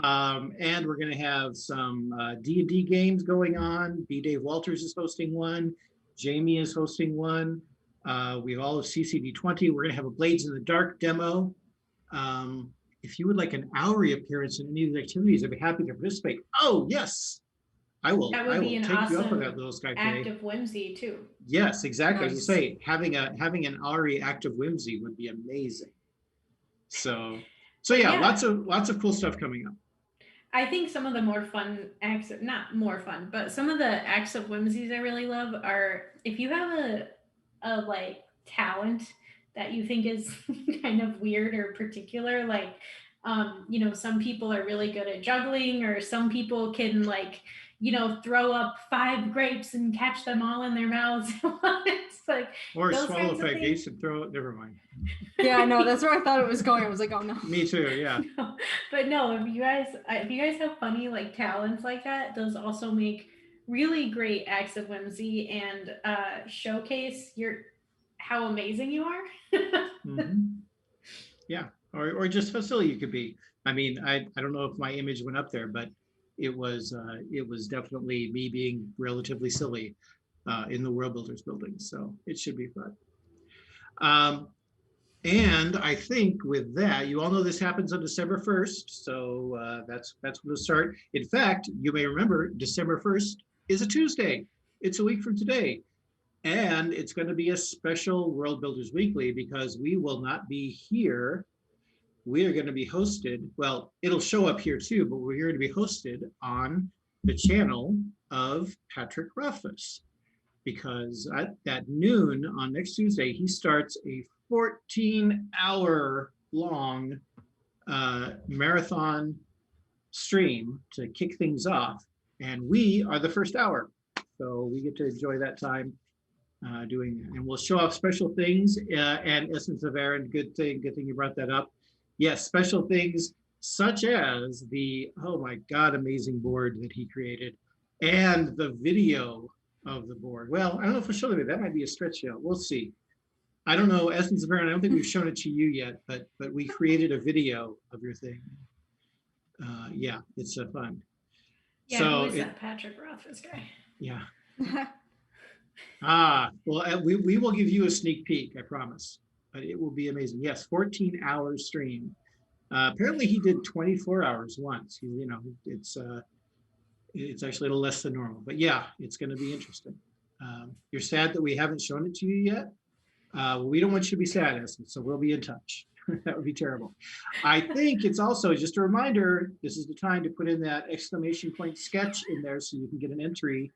And we're going to have some D&D games going on. B. Dave Walters is hosting one. Jamie is hosting one. We have all of CCD20. We're going to have a Blades in the Dark demo. if you would like an hourly appearance in any of these activities, I'd be happy to participate. Oh, yes. I will That would be an take you up on awesome that, little Sky act Faye. of whimsy too. Yes, exactly. As you Nice. say, having an Ari act of whimsy would be amazing. So yeah, Yeah. lots of cool stuff coming up. I think some of the more fun acts, not more fun, but some of the acts of whimsies I really love are if you have a like talent that you think is kind of weird or particular, like you know, some people are really good at juggling, or some people can like, you know, throw up 5 grapes and catch them all in their mouths. It's like Or those swallow kinds of 5 things. grapes and throw it. Never mind. Yeah, I know. That's where I thought it was going. I was like, oh no. Me too. Yeah. No, but no, if you guys have funny like talents like that, those also make really great acts of whimsy and showcase how amazing you are. Mhm. Yeah. Or just how silly you could be. I mean, I don't know if my image went up there, but it was definitely me being relatively silly in the Worldbuilders building. So it should be fun. And I think with that, you all know this happens on December 1st. So that's when it'll start. In fact, you may remember December 1st is a Tuesday. It's a week from today. And it's going to be a special Worldbuilders Weekly because we will not be here. We are going to be hosted. Well, it'll show up here too, but we're going to be hosted on the channel of Patrick Rothfuss, because at noon on next Tuesday, he starts a 14-hour long marathon stream to kick things off. And we are the first hour. So we get to enjoy that time doing that. And we'll show off special things and Essence of Aaron, good thing you brought that up. Yes, special things such as the, oh my God, amazing board that he created and the video of the board. Well, I don't know if we'll show it. That might be a stretch show. We'll see. I don't know, Essence of Aaron, I don't think we've shown it to you yet, but we created a video of your thing. Yeah, it's fun. Yeah, so who is that Patrick Rothfuss guy? Yeah. Well, we will give you a sneak peek, I promise. But it will be amazing. Yes, 14-hour stream. Apparently he did 24 hours once. You know, it's actually a little less than normal. But yeah, it's going to be interesting. You're sad that we haven't shown it to you yet. We don't want you to be sad, Essence, so we'll be in touch. That would be terrible. I think it's also just a reminder, this is the time to put in that exclamation point sketch in there so you can get an entry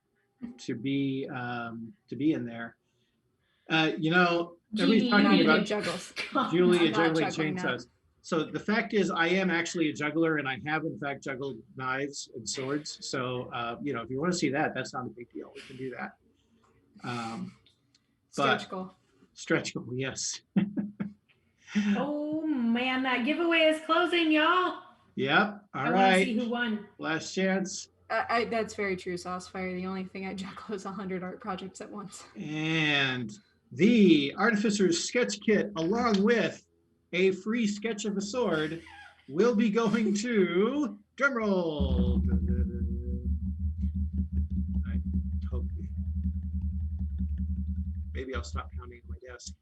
to be in there. You know, everybody's talking about juggles. Julia Not juggling juggling now. chainsaws. So the fact is, I am actually a juggler, and I have in fact juggled knives and swords. So you know, if you want to see that, that's not a big deal. We can do that. Stretch goal. Stretch goal, yes. Oh man, that giveaway is closing, y'all. Yep. All I right. want to see who won. Last chance. That's very true, Saucefire. The only thing I juggle is 100 art projects at once. And the Artificer's Sketch Kit, along with a free sketch of a sword, will be going to, drumroll. I hope. Maybe I'll stop counting at my desk.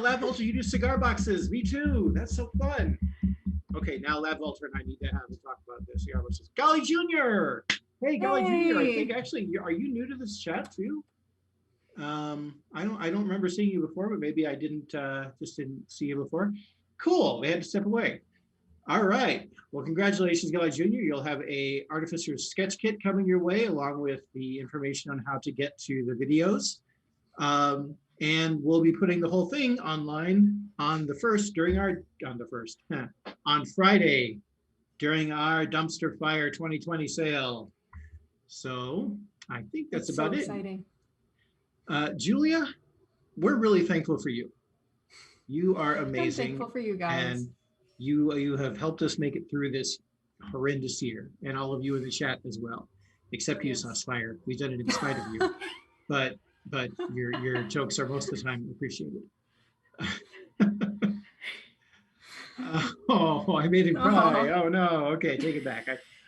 Lab Vulture, you do cigar boxes. Me too. That's so fun. Okay, now Lab Vulture and I need to have a talk about this. Cigar boxes. Golly Jr. Hey, Golly Jr. I think actually, are you new to this chat too? I don't remember seeing you before, but maybe I didn't see you before. Cool. They had to step away. All right. Well, congratulations, Golly Jr. You'll have a Artificer's Sketch Kit coming your way, along with the information on how to get to the videos. And we'll be putting the whole thing online on the 1st on Friday during our Dumpster Fire 2020 sale. So I think that's about it. Exciting. Julia, we're really thankful for you. You are amazing. I'm thankful for you guys. And you have helped us make it through this horrendous year, and all of you in the chat as well, except you, Saucefire. We've done it in spite of you. But your jokes are most of the time appreciated. Oh, I made him cry. Oh no. Okay, take it back.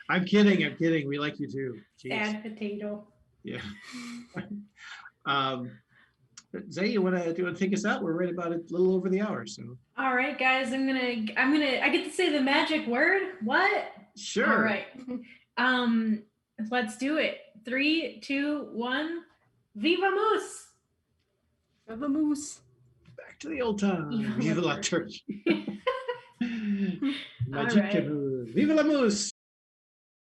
I'm kidding. We like you too. Jeez. Sad potato. Yeah. Zay, do you want to take us out? We're right about a little over the hour, so. All right, guys, I get to say the magic word. What? Sure. All right. Let's do it. 3, 2, 1. Viva Moose. Have a moose. Back to the old time. Viva Viva la la turkey. All Magique right. moose. Viva la moose.